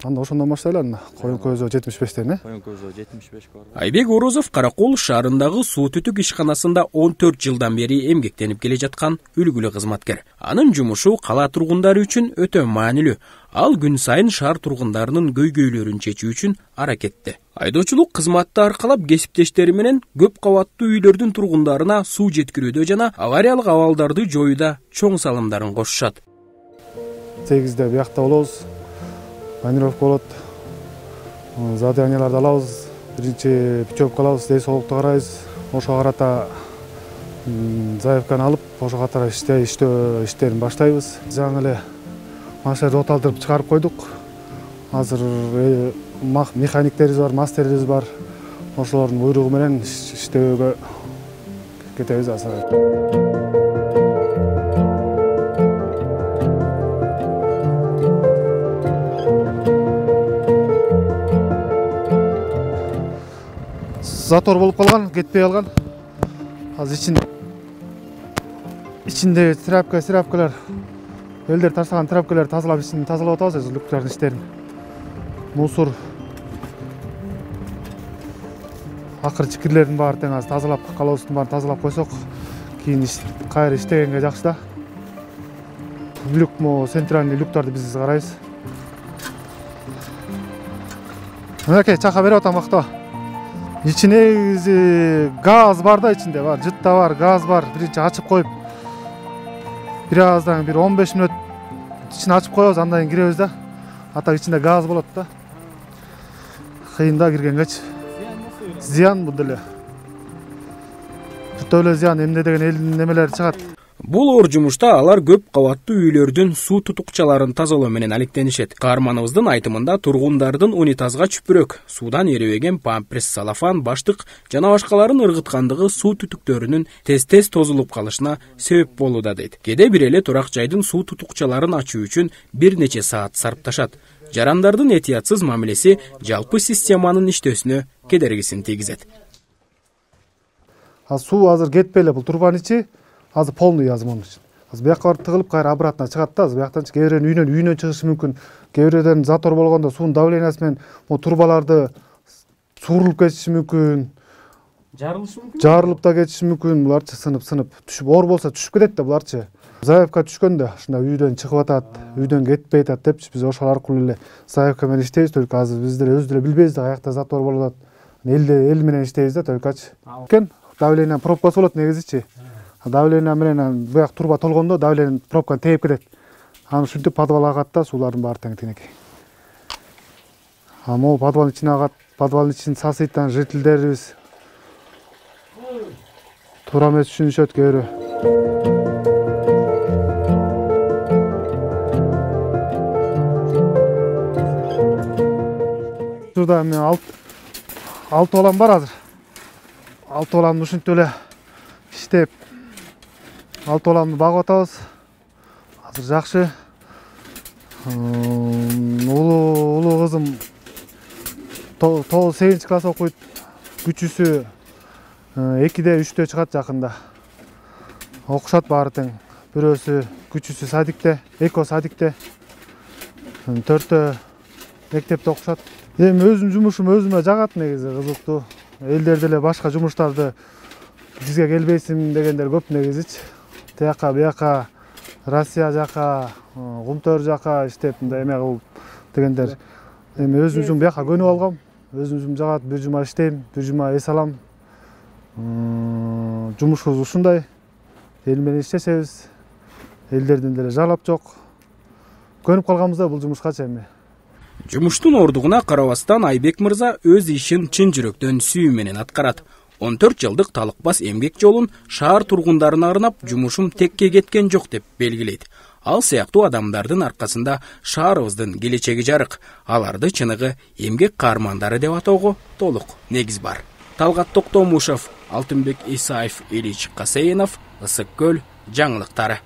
Анда ошондон баштайлар, коюн көзү 75тен, Коюн көзү 75 бар. Айбек Орозов Каракол шаарындагы суу түтүк ишканасында 14 жылдан бери эмгектенип келе жаткан үлгүлүү кызматкер. Анын жумушу кала тургундары үчүн өтө маанилүү. Ал күн сайын шаар тургундарынын көйгөйлөрүн чечүү үчүн аракетте. Айдоочулук кызматты аркалап кесиптештери менен көп кабаттуу үйлөрдүн тургундарына суу жеткирүүдө жана авариялык абалдарды жоюуда чоң салымдарын кошушат. 8-де биякта болобуз. Планировка болот. Заданияларды алабыз. Биринчи путевка алабыз, дей соолукту карайбыз. Ошого карата заявканы алып, ошого катары иштерин баштайбыз. Жаңы эле машина оталдырып чыгарып койдук. Азыр механиктерибиз бар, мастерибиз бар. Ошолордун буйругу менен иштөөгө кетебиз азыр. Затор болуп калган, кетпей калган. Азыр ичинде тряпкалар, элдер таштаган тряпкалар тазалап атабыз, люктардын иштерин. Мусор, акырчы кирлердин баары тең азыр тазалап, калообуздун баарын тазалап койсок, кийин кайра иштегенге жакшы да. Центральный люктарды биз карайбыз. Мынакей чака берип атам акта. İçine gaz var da içinde var, cıt da var, gaz var. Birinci açıp koyup birazdan bir 15 minut içine açıp koyuyoruz, andan giriyoruz da. Hatta içinde gaz bulut da. Kıyında girgen geç. Ziyan bu dili. Öyle ziyan, emne degen elin nemeleri çıkat. Бул оор жумушта алар көп кабаттуу үйлөрдүн суу тутукчаларын тазалоо менен алектенишет. Каарманыбыздын айтымында тургундардын унитазга чүпүрөк, суудан эребеген памперс, салафан, баштык жана башкаларын ыргыткандыгы суу түтүктөрүнүн тез тозулуп калышына себеп болууда дейт. Кээде бир эле турак жайдын суу тутукчаларын ачуу үчүн бир нече саат сарпташат. Жарандардын этиятсыз мамилеси жалпы системанын иштөөсүнө кедергисин тийгизет. Суу азыр кетпей эле бул турбанын ичи азыр полный азыр мунун үчүн. Азыр бияка барып тыгылып кайра обратно чыгат да, азыр бияктан кээ бирөөнүн үйүнөн чыгышы мүмкүн. Кээ бирөөдөн затор болгондо суунун давлениясы менен бул турбаларды суурулуп кетиши мүмкүн. Жарылып да кетиши мүмкүн. Буларчы сынып түшүп, оор болсо түшүп кетет да буларчы. Заявка түшкөндө ушундай үйдөн чыгып атат, үйдөн кетпей атат депчи биз ошол аркылуу эле заявка менен иштейбиз. Только азыр биздер өзү деле билбейбиз да каякта затор болуп атат. Эл менен иштейбиз да, толкочу. Давление пробкасы болот негизичи. Давление менен буяк турба толгондо давление пробканы тээп кетет. Аны ушинтип подвалга агат да, суулардын баары тең тигинекей. Могу подвалдын ичине агат, подвалдын ичин сасыйттан жителдерибиз туура эмес түшүнүшөт кээ бирөө. Турда мен 6 балам бар азыр. 6 баламды ушинтип эле иштеп 6 баламды багып атабыз. Азыр жакшы. Улуу кызым 8 класс окуйт. Күчүсү 2-де 3-тө чыгат жакында. Окушат баары тең. Бирөөсү күчүсү садикте, экөө садикте. 4-тө мектепте окушат. Эми өзүм жумушум өзүмө жагат негизи, кызыктуу. Элдер деле башка жумуштарды бизге келбейсиң дегендер көп негизичи. Тияка бияка Россия жака, Кумтөр жака иштеп мындай эме кылып дегендер. Эми өзүм жум бияка көнүп алгам. Өзүм жум жагат, бир жума иштейм, бир жума эс алам. Жумушубуз ушундай. Эл менен иштешебиз. Элдердин деле жалап жок. Көнүп калганбыз да бул жумушкачы эми. Жумуштун ордугуна карабастан Айбек мырза өз ишин чын жүрөктөн сүйүү менен аткарат. 14 жылдык талыкпас эмгек жолун шаар тургундарына арнап жумушум текке кеткен жок деп белгилейт. Ал сыяктуу адамдардын аркасында шаарыбыздын келечеги жарык. Аларды чыныгы эмгек каармандары деп атоого толук негиз бар. Талгат Токтомушев, Алтынбек Исаев, Ильич Касейнов, Ысык көл жаңылыктары.